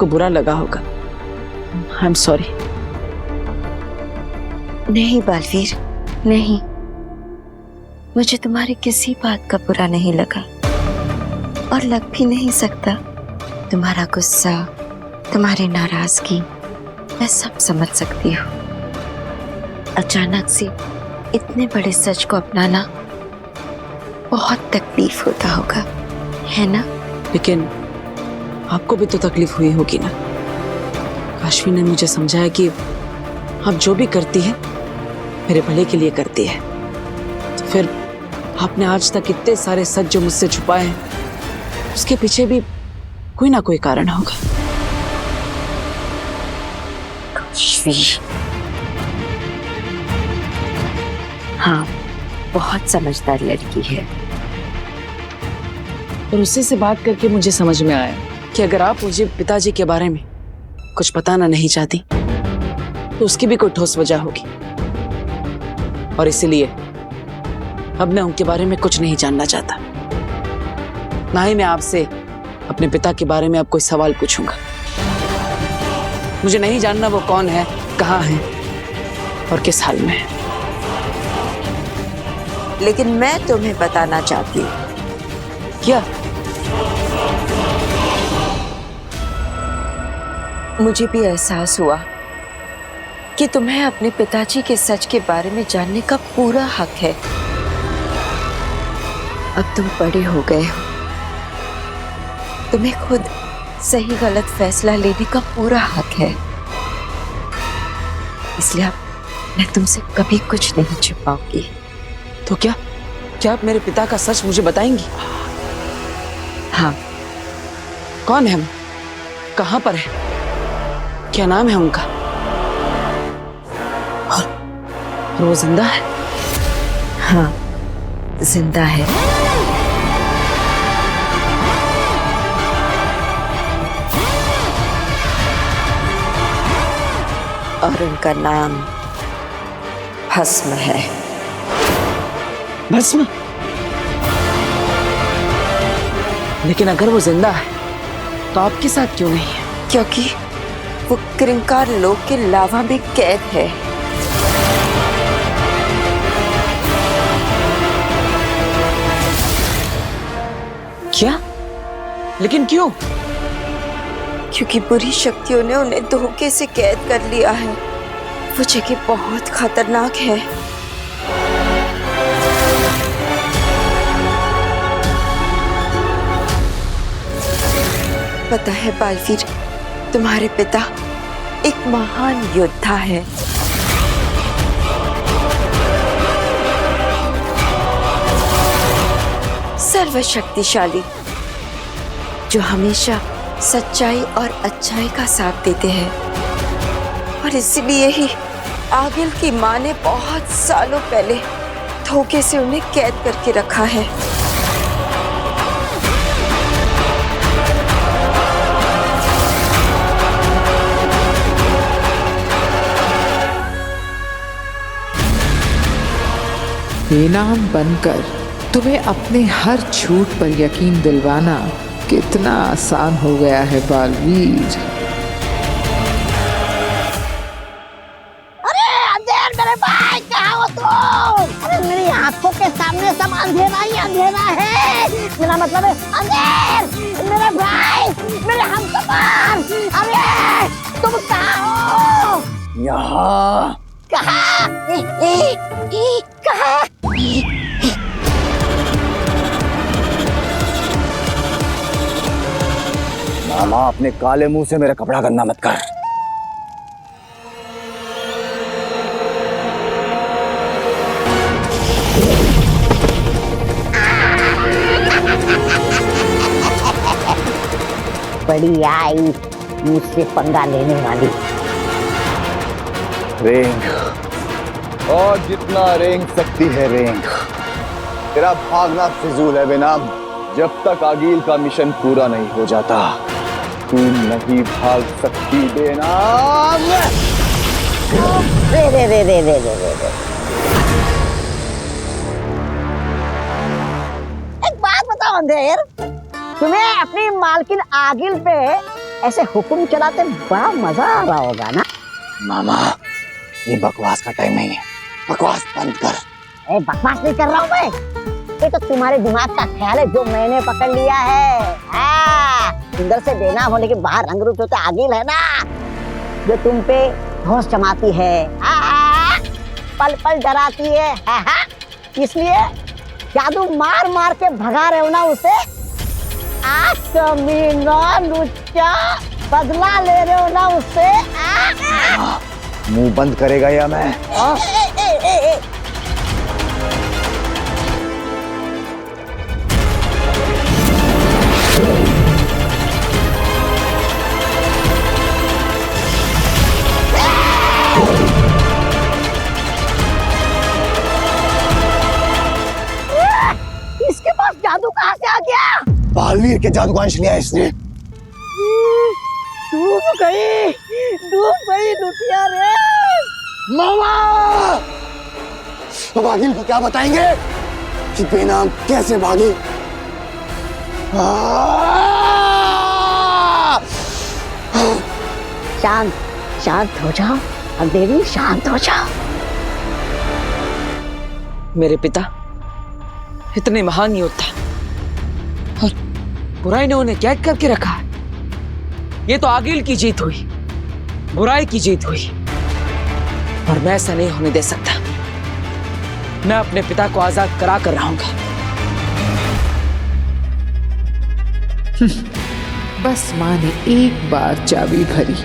आपको बुरा लगा होगा। I am sorry. नहीं बालवीर, नहीं, मुझे तुम्हारी किसी बात का बुरा नहीं लगा और लग भी नहीं सकता। तुम्हारा गुस्सा, तुम्हारी नाराजगी मैं सब समझ सकती हूँ। अचानक से इतने बड़े सच को अपनाना बहुत तकलीफ होता होगा, है ना? लेकिन आपको भी तो तकलीफ हुई होगी ना। काशवी ने मुझे समझाया कि आप जो भी करती है मेरे भले के लिए करती है। तो फिर आपने आज तक इतने सारे सच जो मुझसे छुपाए हैं, उसके पीछे भी कोई ना कोई कारण होगा। काशवी, हाँ, बहुत समझदार लड़की है। और उसी से बात करके मुझे समझ में आया कि अगर आप मुझे पिताजी के बारे में कुछ बताना नहीं चाहती तो उसकी भी कोई ठोस वजह होगी। और इसीलिए अब मैं उनके बारे में कुछ नहीं जानना चाहता। ना ही मैं आपसे अपने पिता के बारे में अब कोई सवाल पूछूंगा। मुझे नहीं जानना वो कौन है, कहाँ है और किस हाल में है। लेकिन मैं तुम्हें बताना चाहती हूँ। क्या? मुझे भी एहसास हुआ कि तुम्हें अपने पिताजी के सच के बारे में जानने का पूरा हक है। अब तुम बड़े हो गए हो, तुम्हें खुद सही गलत फैसला लेने का पूरा हक है। इसलिए अब मैं तुमसे कभी कुछ नहीं छुपाऊंगी। तो क्या आप मेरे पिता का सच मुझे बताएंगी? हाँ। कौन है वो? कहाँ पर है? क्या नाम है उनका? और वो जिंदा है? हाँ, जिंदा है। और उनका नाम भस्म है। भस्म? लेकिन अगर वो जिंदा है तो आपके साथ क्यों नहीं है? क्योंकि वो क्रिंकार लोक के लावा में कैद है। क्या? लेकिन क्यों? क्योंकि बुरी शक्तियों ने उन्हें धोखे से कैद कर लिया है। वो जगह बहुत खतरनाक है। पता है बालवीर, तुम्हारे पिता एक महान योद्धा है। सर्वशक्तिशाली, जो हमेशा सच्चाई और अच्छाई का साथ देते हैं। और इसीलिए ही आगिल की माँ ने बहुत सालों पहले धोखे से उन्हें कैद करके रखा है। बेनाम बनकर तुम्हें अपने हर झूठ पर यकीन दिलवाना कितना आसान हो गया है बालवीर। अरे अंधेर मेरे भाई, कहाँ हो तुम? अरे मेरी आंखों के सामने सब अंधेरा ही अंधेरा है। मेरा मतलब है अंधेर, मेरे भाई, मेरे हमसफर। अरे तुम कहाँ हो? यहाँ। कहाँ? कहाँ? मामा, अपने काले मुंह से मेरा कपड़ा गंदा मत कर। बड़ी आई मुझसे पंगा लेने वाली। रेंग, और जितना रेंग सकती है रेंग। तेरा भागना फिजूल है बेनाम। जब तक आगिल का मिशन पूरा नहीं हो जाता तू नहीं भाग सकती बेनाम। रे रे रे रे रे रे रे रे। एक बात बताओ अंधेर, तुम्हें अपनी मालकिन आगिल पे ऐसे हुक्म चलाते बड़ा मजा आ रहा होगा ना। मामा, ये बकवास का टाइम नहीं है, बकवास बंद कर। बकवास नहीं कर रहा हूँ मैं, ये तो तुम्हारे दिमाग का ख्याल है जो मैंने पकड़ लिया है। अंदर से बेनाम होने के बाहर रंग रूप होता आगिल है ना, जो तुम पे होश जमाती है, पल पल डराती है। इसलिए जादू मार मार के भगा रहे हो ना उसे। कमीना लुच्चा, बदला ले रहे हो ना उससे। मुंह बंद करेगा या मैं? इसके पास जादू कहाँ से आ गया? बालवीर के जादू का अंश लिया इसने। डूब गई लुटिया रे। मामा, अब आगिल को क्या बताएंगे कि बेनाम कैसे भागी? शांत शांत हो जाओ देवी, शांत हो जाओ। मेरे पिता इतने महान योद्धा और बुराई ने उन्हें कैद करके रखा है। ये तो आगिल की जीत हुई, बुराई की जीत हुई, और मैं ऐसा नहीं होने दे सकता। मैं अपने पिता को आजाद करा कर रहूंगा। बस माँ ने एक बार चाबी भरी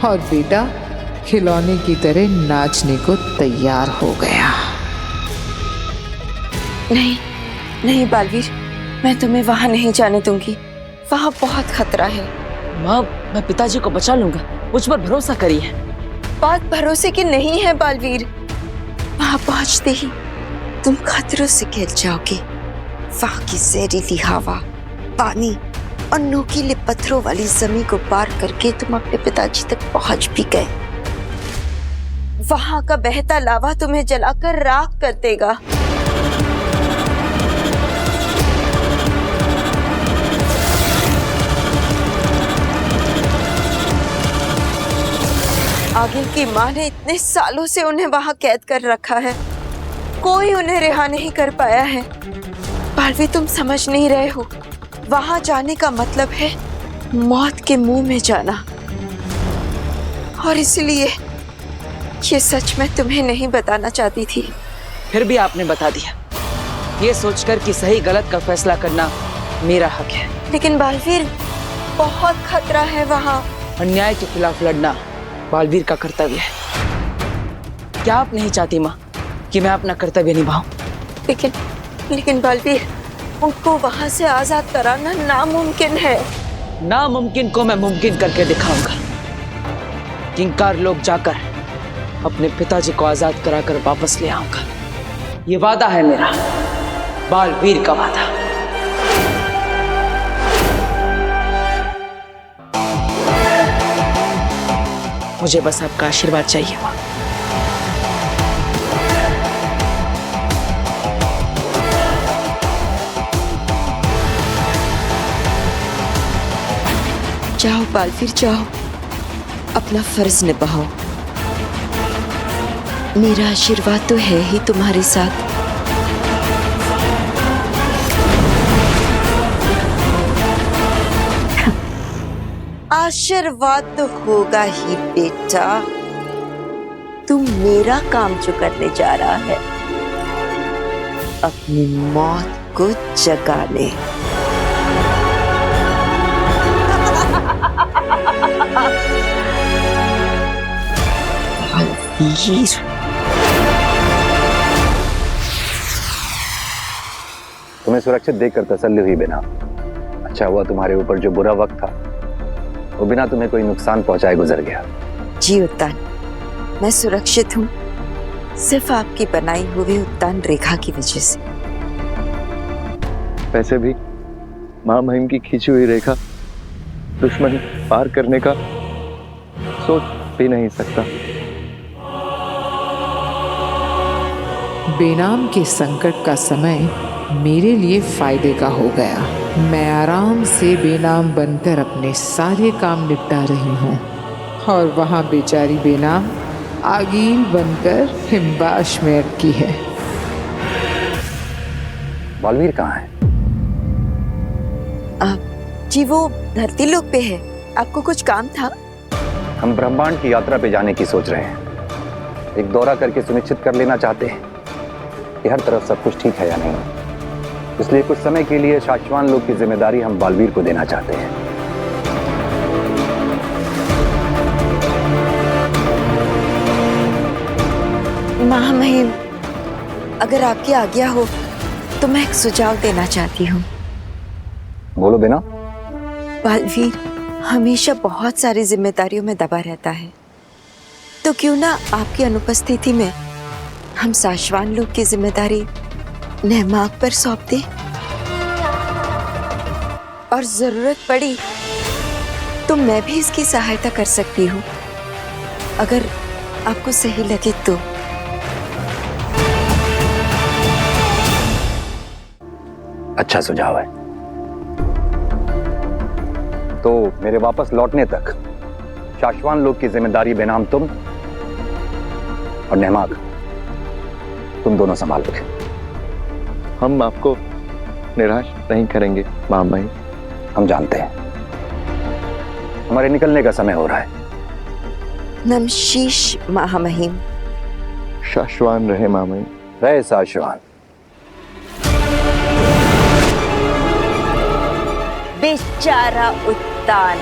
और बेटा खिलौने की तरह नाचने को तैयार हो गया। नहीं नहीं बालवीर, मैं तुम्हें वहां नहीं जाने दूंगी, वहां बहुत खतरा है। माँ, मैं पिताजी को बचा लूंगा, मुझ पर भरोसा करिए। बात भरोसे की नहीं है बालवीर, वहां पहुंचते ही तुम खतरों से घिर जाओगे। वहां की जहरीली हवा, पानी और नोकीले पत्थरों वाली जमीन को पार करके तुम अपने पिताजी तक पहुंच भी गए। वहां का बहता लावा तुम्हें जलाकर राख कर देगा। आगिल की माँ ने इतने सालों से उन्हें वहां कैद कर रखा है, कोई उन्हें रिहा नहीं कर पाया है। बालवीर, तुम समझ नहीं रहे हो, वहां जाने का मतलब है मौत के मुंह में जाना। और इसलिए ये सच मैं तुम्हें नहीं बताना चाहती थी। फिर भी आपने बता दिया, ये सोचकर कि सही गलत का फैसला करना मेरा हक है। लेकिन बालवीर, बहुत खतरा है वहां। अन्याय के खिलाफ लड़ना बालवीर का कर्तव्य है। क्या आप नहीं चाहती माँ कि मैं अपना कर्तव्य निभाऊं? लेकिन बालवीर, उनको वहां से आजाद कराना नामुमकिन है। नामुमकिन को मैं मुमकिन करके दिखाऊंगा। किंकार लोग जाकर अपने पिताजी को आजाद कराकर वापस ले आऊंगा। ये वादा है मेरा, बालवीर का वादा। मुझे बस आपका आशीर्वाद चाहिए माँ। जाओ बालवीर, जाओ, अपना फर्ज निभाओ। मेरा आशीर्वाद तो है ही तुम्हारे साथ। आशीर्वाद तो होगा ही बेटा। तू मेरा काम जो करने जा रहा है, अपनी मौत को जगा ले। बालवीर, तुम्हें सुरक्षित देखकर तसल्ली हुई बेना। अच्छा हुआ तुम्हारे ऊपर जो बुरा वक्त था वो बिना तुम्हें कोई नुकसान पहुंचाए गुजर गया। जी उत्तान, मैं सुरक्षित हूँ, सिर्फ आपकी बनाई हुई उत्तान रेखा की वजह से। वैसे भी मां महिम की खींची हुई रेखा दुश्मन पार करने का सोच भी नहीं सकता। बेनाम के संकट का समय मेरे लिए फायदे का हो गया। मैं आराम से बेनाम बनकर अपने सारे काम निपटा रही हूँ और वहाँ बेचारी बेनाम आगील बनकर हिमबाश में अटकी है। बालवीर कहाँ है? जी वो धरती लोक पे है। आपको कुछ काम था? हम ब्रह्मांड की यात्रा पे जाने की सोच रहे हैं। एक दौरा करके सुनिश्चित कर लेना चाहते हैं कि हर तरफ सब कुछ ठीक है या नहीं। इसलिए कुछ समय के लिए शाश्वान लोक की जिम्मेदारी हम बालवीर को देना चाहते हैं। महामहिम, अगर आपकी आज्ञा हो तो मैं एक सुझाव देना चाहती हूँ। बोलो बिना। बालवीर हमेशा बहुत सारी जिम्मेदारियों में दबा रहता है, तो क्यों ना आपकी अनुपस्थिति में हम शाश्वान लोक की जिम्मेदारी नेहमाक पर सौंप दें, और जरूरत पड़ी तो मैं भी इसकी सहायता कर सकती हूँ, अगर आपको सही लगे तो। अच्छा सुझाव है। तो मेरे वापस लौटने तक शाश्वान लोक की जिम्मेदारी बेनाम तुम और नेहमाक, तुम दोनों संभालोगे। हम आपको निराश नहीं करेंगे महामहिम। हम जानते हैं हमारे निकलने का समय हो रहा है। नमशीश महामहिम। शाश्वान रहे महामहिम। रहे शाश्वान। बेचारा उत्तान,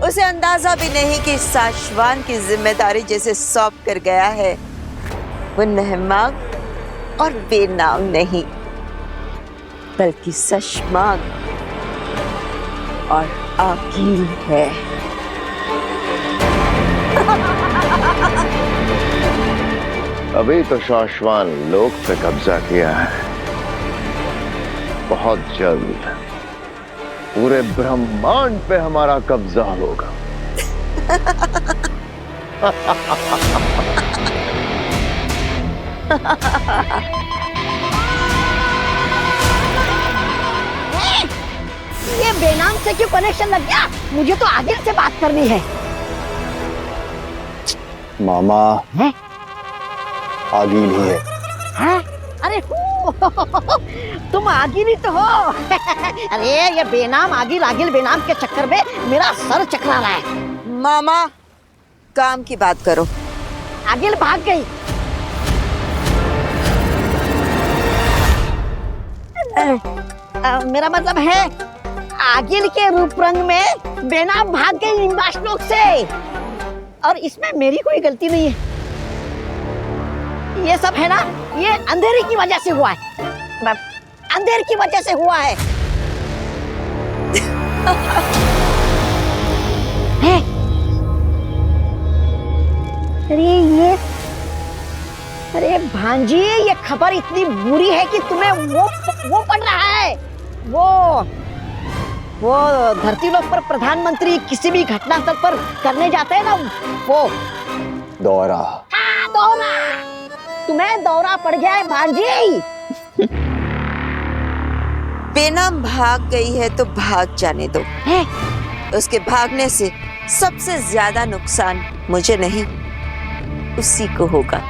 उसे अंदाजा भी नहीं कि शाश्वान की जिम्मेदारी जैसे सौंप कर गया है वो नेहमाक और बेनाम नहीं, बल्कि शशमाक और आगील है। अभी तो शाश्वान लोक पे कब्जा किया है, बहुत जल्द पूरे ब्रह्मांड पे हमारा कब्जा होगा। ये बेनाम से क्यों कनेक्शन लग गया? मुझे तो आगिल से बात करनी है। मामा है? आगिल ही है। हाँ? अरे तुम आगिल ही तो हो। अरे ये बेनाम आगिल आगिल बेनाम के चक्कर में मेरा सर चकरा रहा है। मामा, काम की बात करो। आगिल भाग गई। मेरा मतलब है आगिल के रूप रंग में बेनाम भाग गई हिमबाश लोक से, और इसमें मेरी कोई गलती नहीं है। ये सब है ना, ये अंधेरे की वजह से हुआ है। अंधेर की वजह से हुआ है। अरे भांजी, ये खबर इतनी बुरी है कि तुम्हें वो पड़ रहा है। वो धरती लोक पर प्रधानमंत्री किसी भी घटनास्थल पर करने जाते हैं ना, वो दौरा। हाँ, दौरा। तुम्हें दौरा पड़ गया है भांजी। बेनाम भाग गई है तो भाग जाने दो। उसके भागने से सबसे ज्यादा नुकसान मुझे नहीं, उसी को होगा।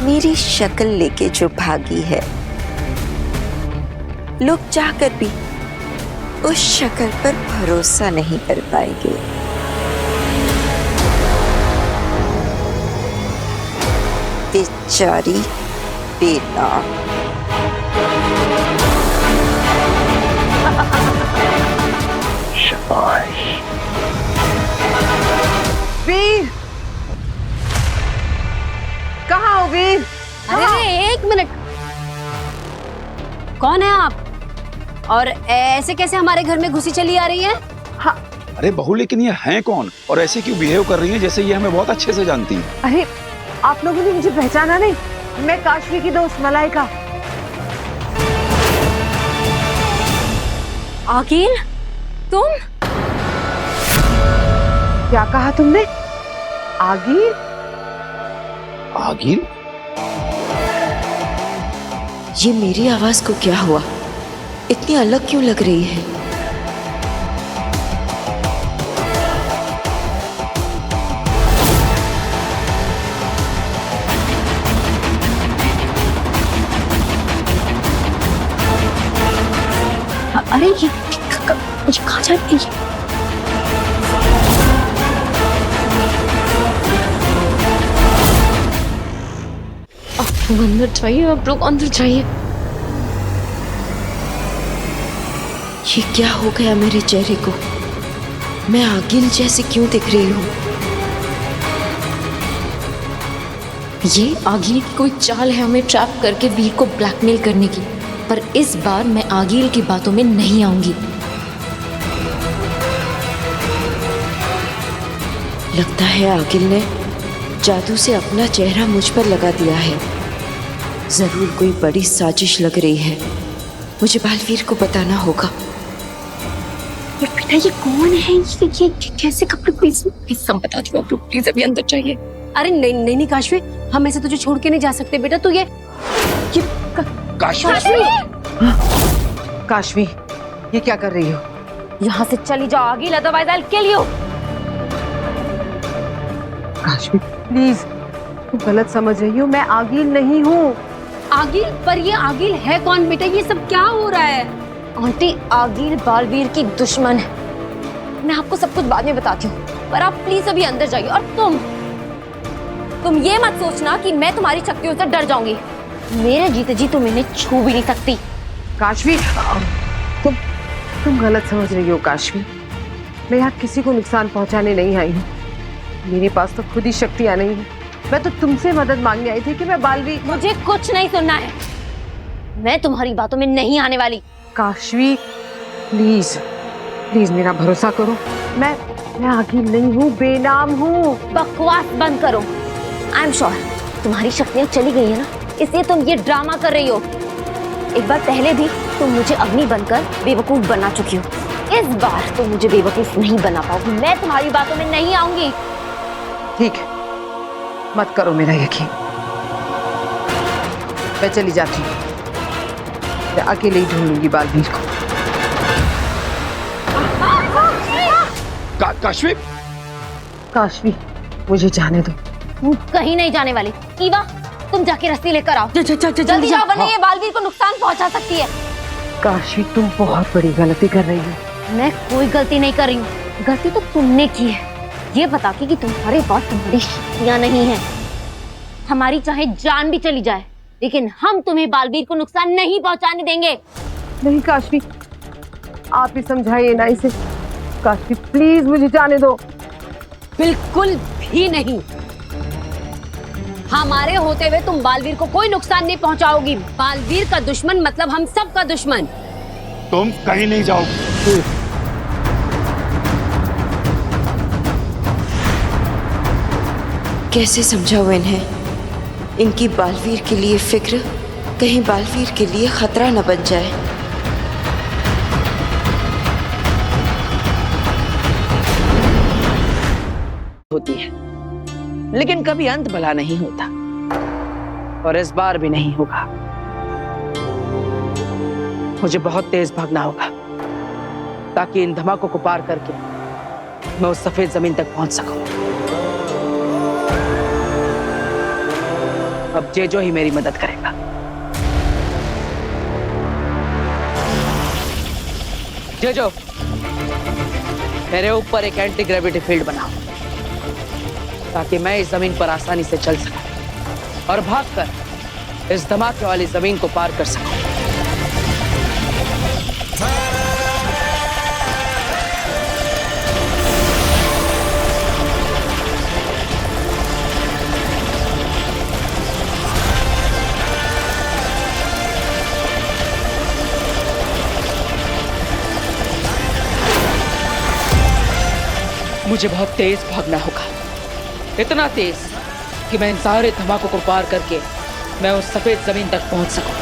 मेरी शक्ल लेके जो भागी है, लोग चाहकर भी उस शक्ल पर भरोसा नहीं कर पाएंगे। बेचारी बेनाम। शाबाश। वीर, कहाँ हो वीर? अरे एक मिनट, कौन है आप? और ऐसे कैसे हमारे घर में घुसी चली आ रही है? अरे बहू, लेकिन ये हैं कौन और ऐसे क्यों बिहेव कर रही हैं जैसे ये हमें बहुत अच्छे से जानती हैं? अरे आप लोगों ने मुझे पहचाना नहीं? मैं काशवी की दोस्त मलाइका। आगिल, तुम? क्या कहा तुमने? आगिल? आगिल? ये मेरी आवाज को क्या हुआ? इतनी अलग क्यों लग रही है? अरे ये कहाँ जा रही है? आप लोग अंदर जाइए, आप लोग अंदर जाइए। ये क्या हो गया मेरे चेहरे को? मैं आगिल जैसे क्यों दिख रही हूँ? ये आगिल की कोई चाल है हमें ट्रैप करके वीर को ब्लैकमेल करने की, पर इस बार मैं आगिल की बातों में नहीं आऊंगी। लगता है आगिल ने जादू से अपना चेहरा मुझ पर लगा दिया है। जरूर कोई बड़ी साजिश लग रही है। मुझे बालवीर को बताना होगा। और बेटा ये कौन है? ये कैसे कपड़े? प्लीज प्लीज हम बता दो, आप लोग प्लीज अभी अंदर जाइए। अरे नहीं नहीं नहीं काशवी, हम ऐसे तुझे छोड़ के नहीं जा सकते बेटा। तू ये काशवी, काशवी, ये क्या कर रही हो? यहाँ से चली जाओ Aagil, otherwise I will kill you. Kashvi please, तुम गलत समझ रही हो। मैं आगिल नहीं हूँ। आगिल? पर ये आगिल है कौन बेटा? ये सब क्या हो रहा है? आंटी, आगिल बालवीर की दुश्मन है। मैं आपको सब कुछ बाद में बताती हूँ, पर आप प्लीज अभी अंदर जाइए। और तुम ये मत सोचना कि मैं तुम्हारी शक्तियों से डर जाऊंगी। मेरे जीते जी तुम इन्हें छू भी नहीं सकती। काशवी, तुम गलत समझ रही हो काशवी। मैं यहाँ किसी को नुकसान पहुँचाने नहीं आई हूँ। मेरे पास तो खुद ही शक्तियाँ नहीं है। मैं तो तुमसे मदद मांगने आई थी कि मैं बालवीर। मुझे कुछ नहीं सुनना है। मैं तुम्हारी बातों में नहीं आने वाली। काशवी प्लीज प्लीज मेरा भरोसा करो। मैं आगिल नहीं हूँ, बेनाम हूँ। बकवास बंद करो। आई एम श्योर तुम्हारी शक्तियाँ चली गई है ना, इसलिए तुम ये ड्रामा कर रही हो। एक बार पहले भी तुम मुझे अग्नि बनकर बेवकूफ बना चुकी हो। इस बार तुम मुझे बेवकूफ नहीं बना पाओगी। मैं तुम्हारी बातों में नहीं आऊंगी। ठीक है, मत करो मेरा यकीन। मैं चली जाती हूँ। मैं अकेले ही ढूंढूंगी बालवीर को। काशवी, काशवी मुझे जाने दो। तुम कहीं नहीं जाने वाली। कीवा, तुम जाके रस्सी लेकर आओ। जल्दी जाओ, वरना ये बालवीर को नुकसान पहुंचा सकती है। काशवी तुम बहुत बड़ी गलती कर रही हो। मैं कोई गलती नहीं कर रही हूँ। गलती तो तुमने की है, ये बता के कि तुम्हारे पास तुम्हारी शक्तियाँ नहीं है। हमारी चाहे जान भी चली जाए, लेकिन हम तुम्हें बालवीर को नुकसान नहीं पहुंचाने देंगे। नहीं काशवी, आप ही समझाइए ना इसे। काशवी प्लीज मुझे जाने दो। बिल्कुल भी नहीं। हमारे होते हुए तुम बालवीर को कोई नुकसान नहीं पहुंचाओगी। बालवीर का दुश्मन मतलब हम सब का दुश्मन। तुम कहीं नहीं जाओगी। कैसे समझाऊं इन्हें? इनकी बालवीर के लिए फिक्र कहीं बालवीर के लिए खतरा न बन जाए। होती है, लेकिन कभी अंत भला नहीं होता, और इस बार भी नहीं होगा। मुझे बहुत तेज भागना होगा ताकि इन धमाकों को पार करके मैं उस सफेद जमीन तक पहुंच सकूं। अब जेजो ही मेरी मदद करेगा। जेजो, मेरे ऊपर एक एंटी ग्रेविटी फील्ड बनाओ ताकि मैं इस जमीन पर आसानी से चल सकूं और भागकर इस धमाके वाली जमीन को पार कर सकूं। मुझे बहुत तेज भागना होगा, इतना तेज कि मैं इन सारे धमाकों को पार करके मैं उस सफेद जमीन तक पहुंच सकूं।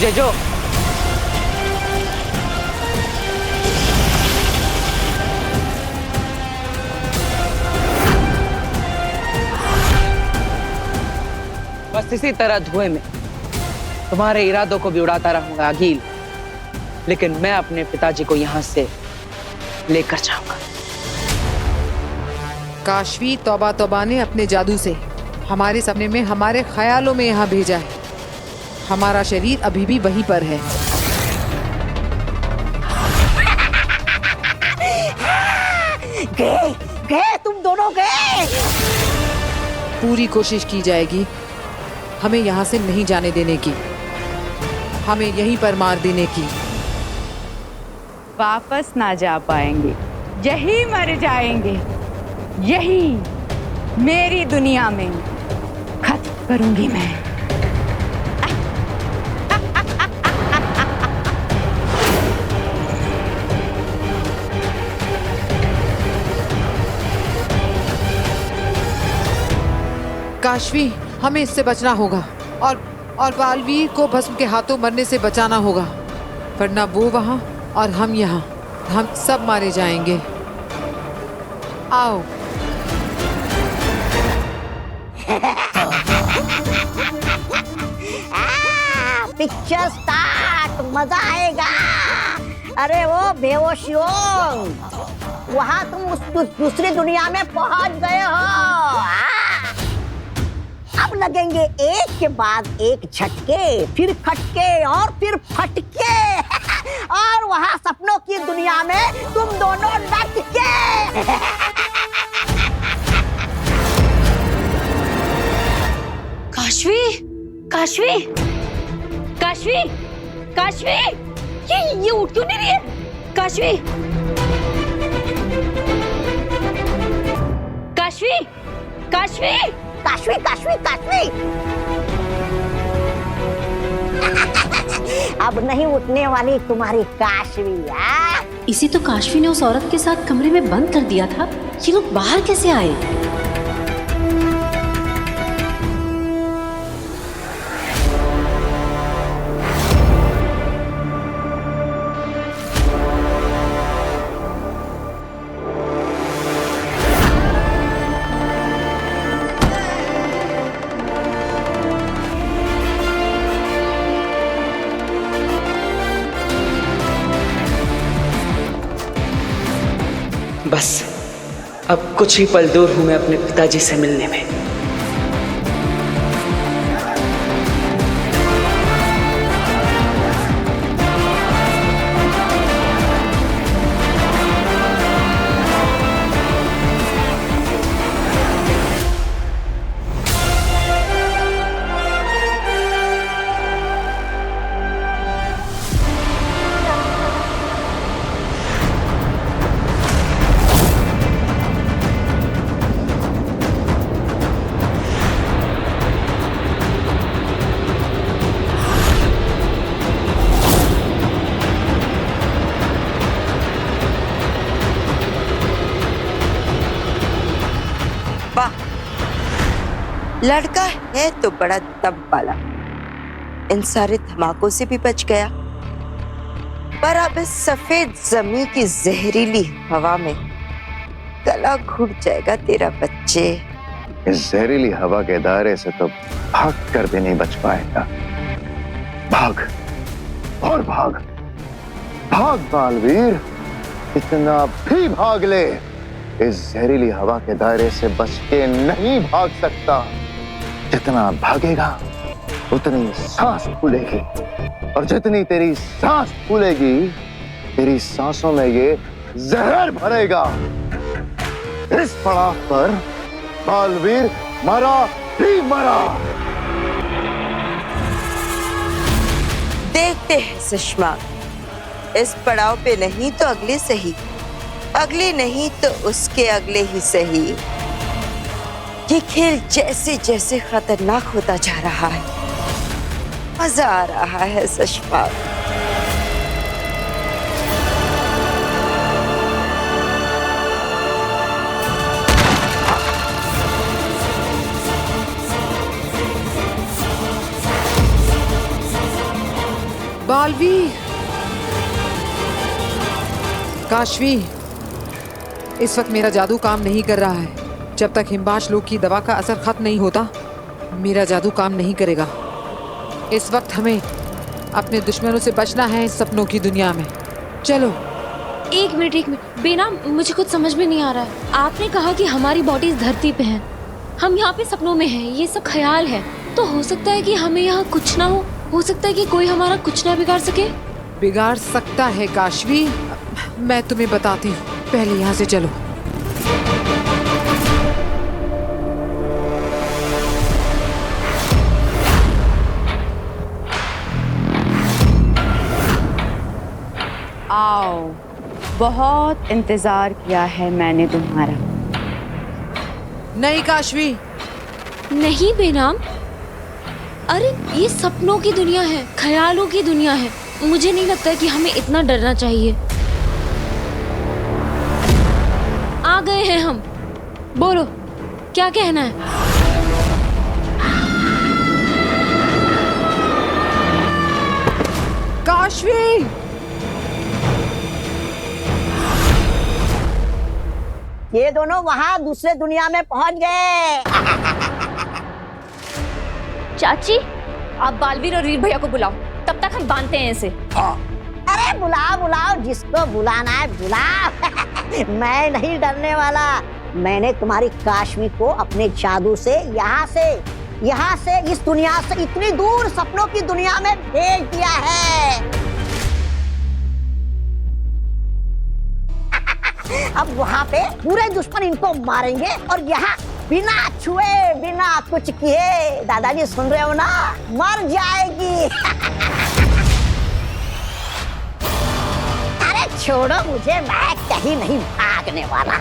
तुझे जो बस इसी तरह धुएं में तुम्हारे इरादों को भी उड़ाता रहूंगा अगील, लेकिन मैं अपने पिताजी को यहां से लेकर जाऊंगा। काशवी तौबा तौबा ने अपने जादू से हमारे सपने में, हमारे ख्यालों में यहाँ भेजा है। हमारा शरीर अभी भी वहीं पर है। गए तुम दोनों गए। पूरी कोशिश की जाएगी हमें यहाँ से नहीं जाने देने की, हमें यहीं पर मार देने की। वापस ना जा पाएंगे, यही मर जाएंगे, यही मेरी दुनिया में खत्म करूंगी मैं। काशवी, हमें इससे बचना होगा और बालवीर को भस्म के हाथों मरने से बचाना होगा, वरना वो वहां और हम यहाँ, हम सब मारे जाएंगे। आओ। पिक्चर स्टार्ट, मजा आएगा। अरे वो बेहोशियों, वहां तुम उस दूसरी दुनिया में पहुंच गए हो। अब लगेंगे एक के बाद एक झटके, फिर खटके और फिर फटके। और वहां सपनों की दुनिया में तुम दोनों लटके। काशवी, काशवी, काशवी, काशवी, ये उठ क्यों नहीं रही है? काशवी, काशवी, काशवी, काशवी, काशवी, काशवी। अब नहीं उठने वाली तुम्हारी काशवी। इसी तो काशवी ने उस औरत के साथ कमरे में बंद कर दिया था। ये लोग बाहर कैसे आए? बस अब कुछ ही पल दूर हूं मैं अपने पिताजी से मिलने में। लड़का है तो बड़ा दम वाला, इन सारे धमाकों से भी बच गया, पर अब इस सफेद जमीन की जहरीली हवा में गला घुट जाएगा तेरा बच्चे। इस जहरीली हवा के दायरे से तो भाग कर भी नहीं बच पाएगा। भाग और भाग, भाग बालवीर, इतना भी भाग ले, इस जहरीली हवा के दायरे से बच के नहीं भाग सकता। जितना भागेगा उतनी सांस फूलेगी, और जितनी तेरी सांस फूलेगी तेरी सांसों में ये जहर भरेगा। इस पड़ाव पर बालवीर मरा ही मरा। देखते हैं सुषमा, इस पड़ाव पे नहीं तो अगले सही, अगले नहीं तो उसके अगले ही सही। ये खेल जैसे जैसे खतरनाक होता जा रहा है, मजा आ रहा है सुषमा। काशवी, इस वक्त मेरा जादू काम नहीं कर रहा है। जब तक हिमबाश लोग की दवा का असर खत्म नहीं होता, मेरा जादू काम नहीं करेगा। इस वक्त हमें अपने दुश्मनों से बचना है इस सपनों की दुनिया में। चलो। एक मिनट बेना, मुझे कुछ समझ में नहीं आ रहा है। आपने कहा कि हमारी बॉडी इस धरती पे है, हम यहाँ पे सपनों में हैं, ये सब ख्याल है। तो हो सकता है कि हमें यहाँ कुछ ना हो सकता है कि कोई हमारा कुछ ना बिगाड़ सके। बिगाड़ सकता है काशवी, मैं तुम्हें बताती हूँ, पहले यहाँ से चलो। आओ, बहुत इंतजार किया है मैंने तुम्हारा। नहीं काशवी। नहीं बेनाम, अरे ये सपनों की दुनिया है, ख्यालों की दुनिया है। मुझे नहीं लगता है कि हमें इतना डरना चाहिए। आ गए हैं हम, बोलो क्या कहना है। काशवी, ये दोनों वहाँ दूसरे दुनिया में पहुँच गए। चाची, आप बालवीर और वीर भैया को बुलाओ, तब तक हम बांधते हैं इसे। अरे बुलाओ बुलाओ, जिसको बुलाना है बुलाओ। मैं नहीं डरने वाला। मैंने तुम्हारी काशवी को अपने जादू से यहाँ से इस दुनिया से इतनी दूर सपनों की दुनिया में भेज दिया है। अब वहाँ पे पूरे दुश्मन इनको मारेंगे और यहाँ बिना छुए बिना कुछ किए, दादाजी सुन रहे हो ना, मर जाएगी। अरे छोड़ो मुझे, मैं कहीं नहीं भागने वाला।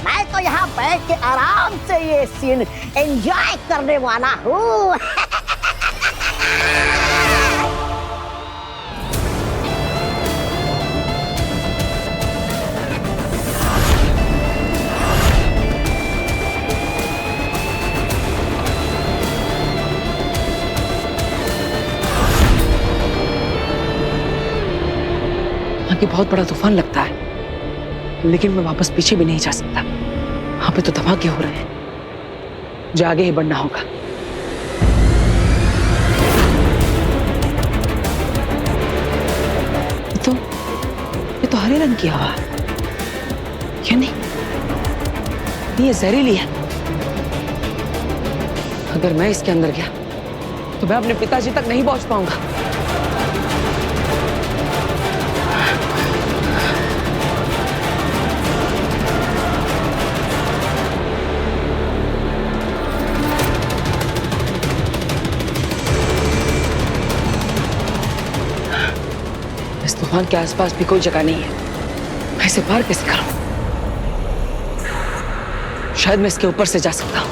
मैं तो यहाँ बैठ के आराम से ये सीन एंजॉय करने वाला हूँ। कि बहुत बड़ा तूफान लगता है, लेकिन मैं वापस पीछे भी नहीं जा सकता। वहां पे तो धमाके हो रहे हैं, जो आगे ही बढ़ना होगा। ये तो हरे रंग की हवा है, क्या नहीं? ये जहरीली है। अगर मैं इसके अंदर गया तो मैं अपने पिताजी तक नहीं पहुंच पाऊंगा। तूफान के आसपास भी कोई जगह नहीं है, मैं इसे पार कैसे करूं? शायद मैं इसके ऊपर से जा सकता हूं।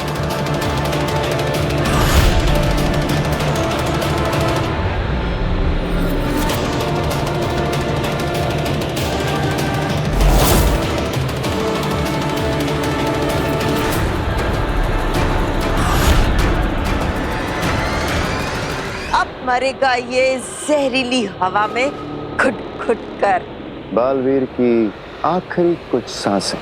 अब मरेगा ये जहरीली हवा में घुट घुट कर। बालवीर की आखिरी कुछ सांसें